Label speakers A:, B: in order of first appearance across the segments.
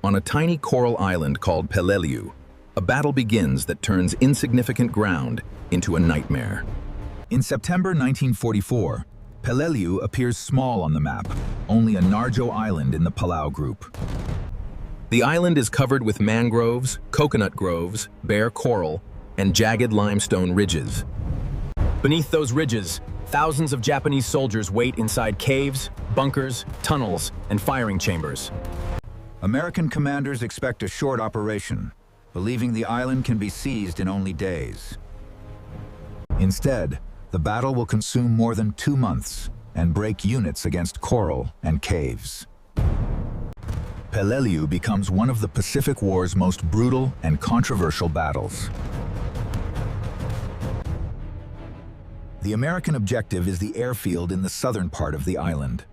A: On a tiny coral island called Peleliu, a battle begins that turns insignificant ground into a nightmare. In September 1944, Peleliu appears small on the map, only a Narjo island in the Palau group. The island is covered with mangroves, coconut groves, bare coral, and jagged limestone ridges. Beneath those ridges, thousands of Japanese soldiers wait inside caves, bunkers, tunnels, and firing chambers.
B: American commanders expect a short operation, believing the island can be seized in only days. Instead, the battle will consume more than 2 months and break units against coral and caves. Peleliu becomes one of the Pacific War's most brutal and controversial battles. The American objective is the airfield in the southern part of the island.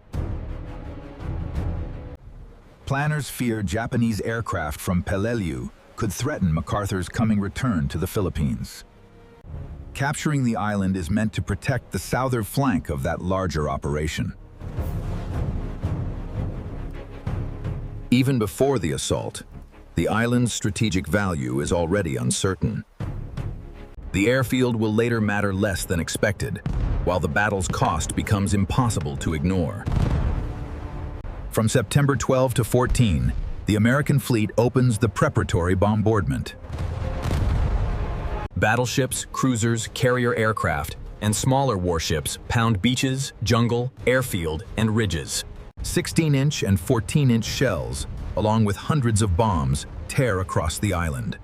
B: Planners fear Japanese aircraft from Peleliu could threaten MacArthur's coming return to the Philippines. Capturing the island is meant to protect the southern flank of that larger operation. Even before the assault, the island's strategic value is already uncertain. The airfield will later matter less than expected, while the battle's cost becomes impossible to ignore. From September 12 to 14, the American fleet opens the preparatory bombardment. Battleships, cruisers, carrier aircraft, and smaller warships pound beaches, jungle, airfield, and ridges. 16-inch and 14-inch shells, along with hundreds of bombs, tear across the island.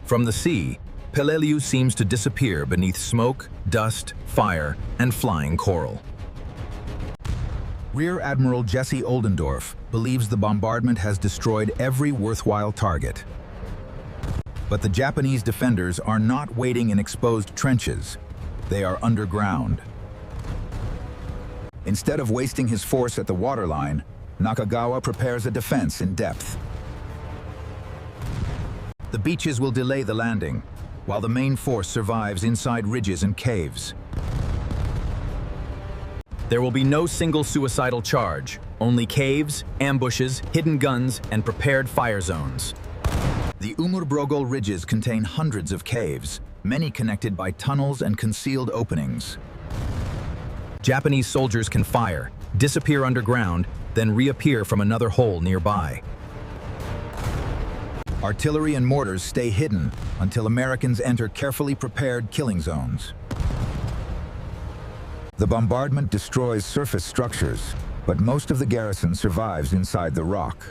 B: From the sea, Peleliu seems to disappear beneath smoke, dust, fire, and flying coral. Rear Admiral Jesse Oldendorf believes the bombardment has destroyed every worthwhile target. But the Japanese defenders are not waiting in exposed trenches. They are underground. Instead of wasting his force at the waterline, Nakagawa prepares a defense in depth. The beaches will delay the landing, while the main force survives inside ridges and caves. There will be no single suicidal charge, only caves, ambushes, hidden guns, and prepared fire zones. The Umurbrogol ridges contain hundreds of caves, many connected by tunnels and concealed openings. Japanese soldiers can fire, disappear underground, then reappear from another hole nearby. Artillery and mortars stay hidden until Americans enter carefully prepared killing zones. The bombardment destroys surface structures, but most of the garrison survives inside the rock.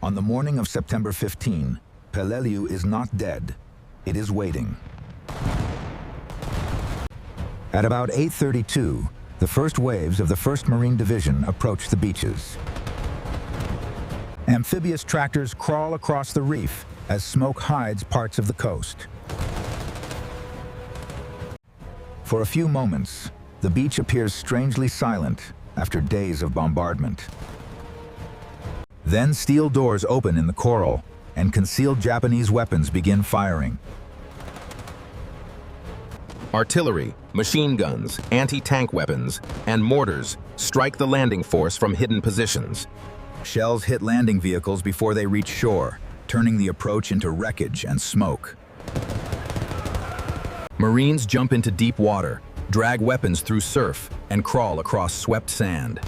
B: On the morning of September 15, Peleliu is not dead. It is waiting. At about 8:32, the first waves of the 1st Marine Division approach the beaches. Amphibious tractors crawl across the reef as smoke hides parts of the coast. For a few moments, the beach appears strangely silent after days of bombardment. Then steel doors open in the coral, and concealed Japanese weapons begin firing. Artillery, machine guns, anti-tank weapons, and mortars strike the landing force from hidden positions. Shells hit landing vehicles before they reach shore, turning the approach into wreckage and smoke. Marines jump into deep water, drag weapons through surf, and crawl across swept sand.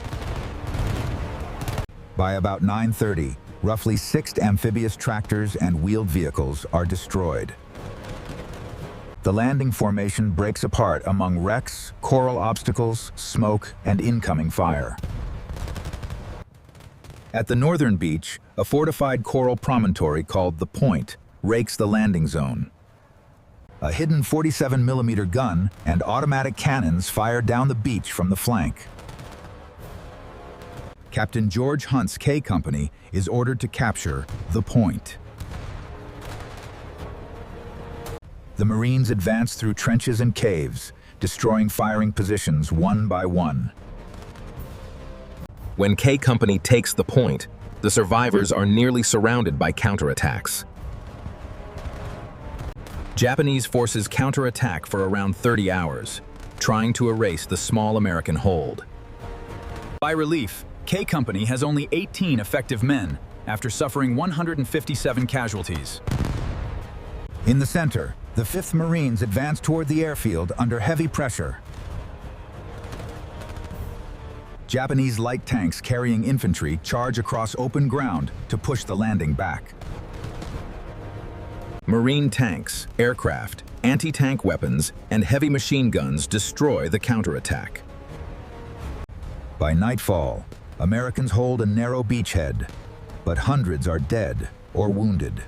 B: By about 9:30, roughly 6 amphibious tractors and wheeled vehicles are destroyed. The landing formation breaks apart among wrecks, coral obstacles, smoke, and incoming fire. At the northern beach, a fortified coral promontory called the Point rakes the landing zone. A hidden 47mm gun and automatic cannons fire down the beach from the flank. Captain George Hunt's K Company is ordered to capture the Point. The Marines advance through trenches and caves, destroying firing positions one by one. When K Company takes the Point, the survivors are nearly surrounded by counterattacks. Japanese forces counterattack for around 30 hours, trying to erase the small American hold. By relief, K Company has only 18 effective men after suffering 157 casualties.
A: In the center, the 5th Marines advance toward the airfield under heavy pressure. Japanese light tanks carrying infantry charge across open ground to push the landing back.
B: Marine tanks, aircraft, anti-tank weapons, and heavy machine guns destroy the counterattack.
A: By nightfall, Americans hold a narrow beachhead, but hundreds are dead or wounded.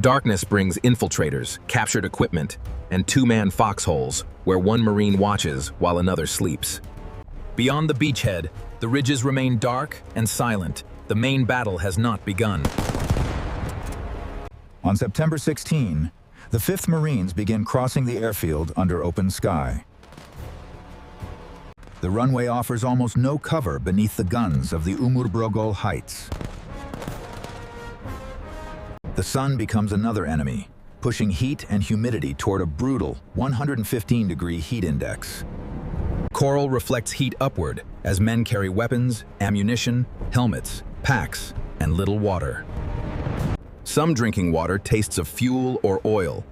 B: Darkness brings infiltrators, captured equipment, and two-man foxholes where one Marine watches while another sleeps. Beyond the beachhead, the ridges remain dark and silent. The main battle has not begun.
A: On September 16, the 5th Marines begin crossing the airfield under open sky. The runway offers almost no cover beneath the guns of the Umurbrogol heights. The sun becomes another enemy, pushing heat and humidity toward a brutal 115-degree heat index.
B: Coral reflects heat upward as men carry weapons, ammunition, helmets, packs, and little water. Some drinking water tastes of fuel or oil,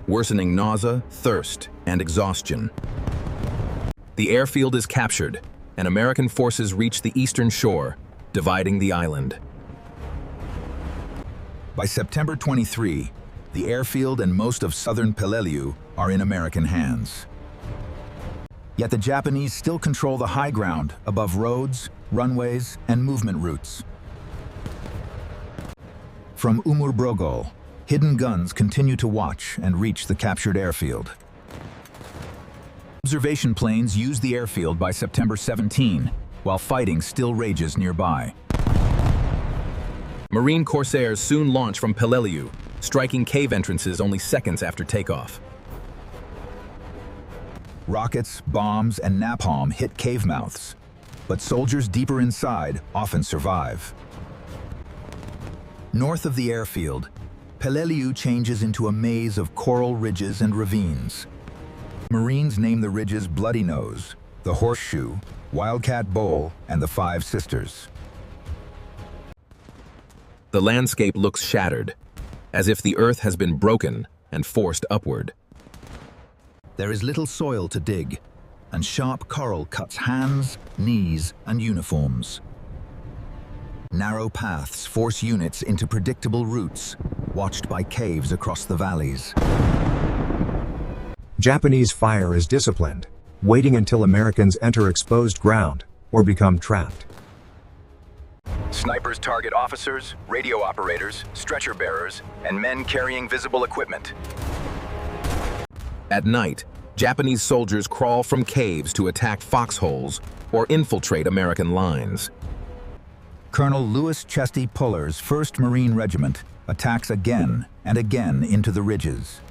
B: worsening nausea, thirst, and exhaustion. The airfield is captured, and American forces reach the eastern shore, dividing the island.
A: By September 23, the airfield and most of southern Peleliu are in American hands. Yet the Japanese still control the high ground above roads, runways, and movement routes. From Umurbrogol, hidden guns continue to watch and reach the captured airfield. Observation planes use the airfield by September 17, while fighting still rages nearby.
B: Marine corsairs soon launch from Peleliu, striking cave entrances only seconds after takeoff.
A: Rockets, bombs, and napalm hit cave mouths, but soldiers deeper inside often survive. North of the airfield, Peleliu changes into a maze of coral ridges and ravines. Marines name the ridges Bloody Nose, the Horseshoe, Wildcat Bowl, and the Five Sisters.
B: The landscape looks shattered, as if the earth has been broken and forced upward.
A: There is little soil to dig, and sharp coral cuts hands, knees, and uniforms. Narrow paths force units into predictable routes, watched by caves across the valleys.
C: Japanese fire is disciplined, waiting until Americans enter exposed ground or become trapped.
A: Snipers target officers, radio operators, stretcher bearers, and men carrying visible equipment.
B: At night, Japanese soldiers crawl from caves to attack foxholes or infiltrate American lines.
A: Colonel Louis Chesty Puller's 1st Marine Regiment attacks again and again into the ridges.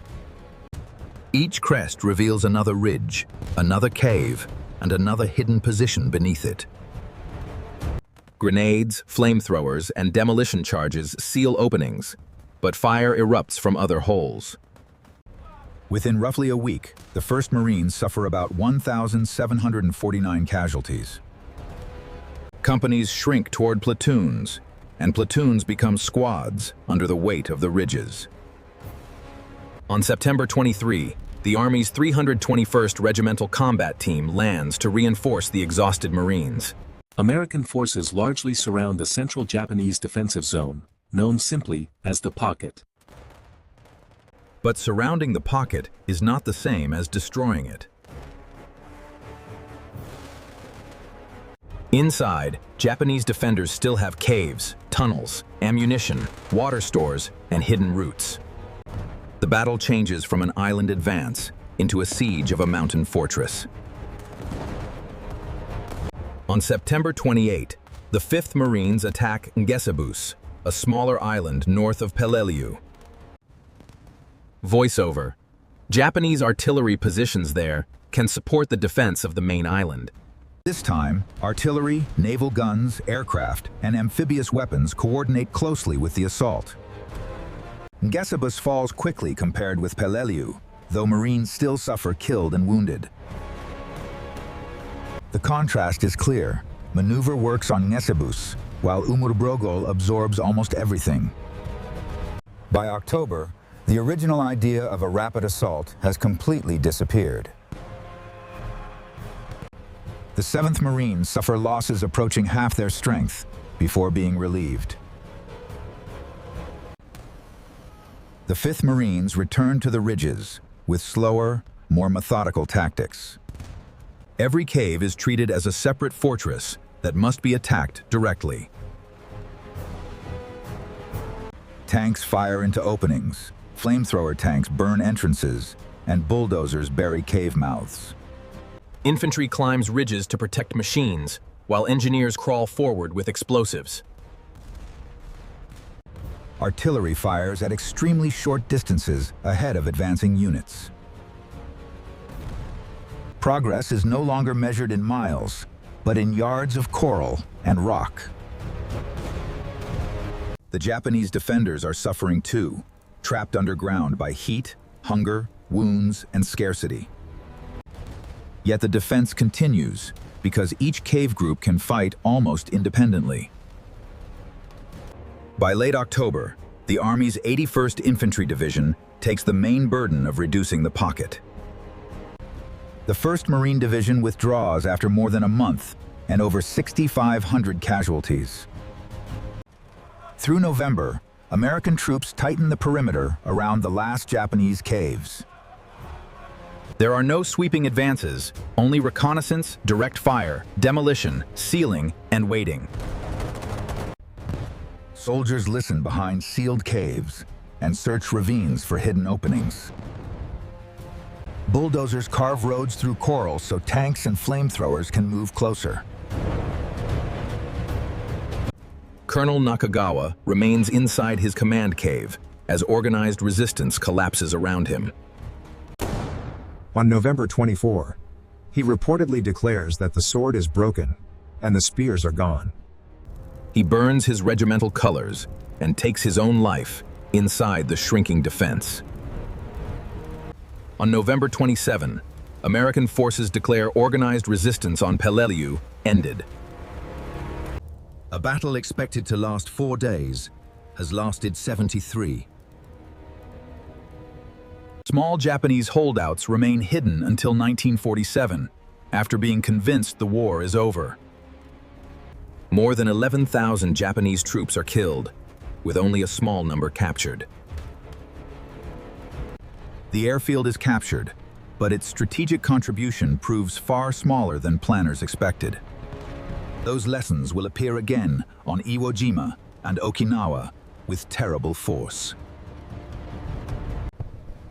B: Each crest reveals another ridge, another cave, and another hidden position beneath it. Grenades, flamethrowers, and demolition charges seal openings, but fire erupts from other holes.
A: Within roughly a week, the 1st Marines suffer about 1,749 casualties.
B: Companies shrink toward platoons, and platoons become squads under the weight of the ridges. On September 23, the Army's 321st Regimental Combat Team lands to reinforce the exhausted Marines.
D: American forces largely surround the central Japanese defensive zone, known simply as the pocket.
B: But surrounding the pocket is not the same as destroying it. Inside, Japanese defenders still have caves, tunnels, ammunition, water stores, and hidden routes. The battle changes from an island advance into a siege of a mountain fortress. On September 28, the 5th Marines attack Ngesebus, a smaller island north of Peleliu. Voiceover: Japanese artillery positions there can support the defense of the main island.
A: This time, artillery, naval guns, aircraft, and amphibious weapons coordinate closely with the assault. Ngesebus falls quickly compared with Peleliu, though Marines still suffer killed and wounded. The contrast is clear. Maneuver works on Ngesebus, while Umurbrogol absorbs almost everything. By October, the original idea of a rapid assault has completely disappeared. The 7th Marines suffer losses approaching half their strength before being relieved. The 5th Marines return to the ridges with slower, more methodical tactics. Every cave is treated as a separate fortress that must be attacked directly. Tanks fire into openings, flamethrower tanks burn entrances, and bulldozers bury cave mouths.
B: Infantry climbs ridges to protect machines, while engineers crawl forward with explosives.
A: Artillery fires at extremely short distances ahead of advancing units. Progress is no longer measured in miles, but in yards of coral and rock. The Japanese defenders are suffering too, trapped underground by heat, hunger, wounds, and scarcity. Yet the defense continues because each cave group can fight almost independently. By late October, the Army's 81st Infantry Division takes the main burden of reducing the pocket. The 1st Marine Division withdraws after more than a month and over 6,500 casualties. Through November, American troops tighten the perimeter around the last Japanese caves.
B: There are no sweeping advances, only reconnaissance, direct fire, demolition, sealing, and waiting.
A: Soldiers listen behind sealed caves and search ravines for hidden openings. Bulldozers carve roads through coral so tanks and flamethrowers can move closer.
B: Colonel Nakagawa remains inside his command cave as organized resistance collapses around him.
C: On November 24, he reportedly declares that the sword is broken and the spears are gone.
B: He burns his regimental colors and takes his own life inside the shrinking defense. On November 27, American forces declare organized resistance on Peleliu ended.
A: A battle expected to last 4 days has lasted 73.
B: Small Japanese holdouts remain hidden until 1947, after being convinced the war is over. More than 11,000 Japanese troops are killed, with only a small number captured.
A: The airfield is captured, but its strategic contribution proves far smaller than planners expected. Those lessons will appear again on Iwo Jima and Okinawa with terrible force.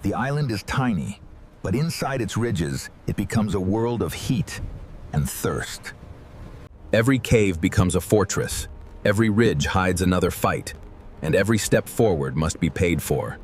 A: The island is tiny, but inside its ridges, it becomes a world of heat and thirst.
B: Every cave becomes a fortress, every ridge hides another fight, and every step forward must be paid for.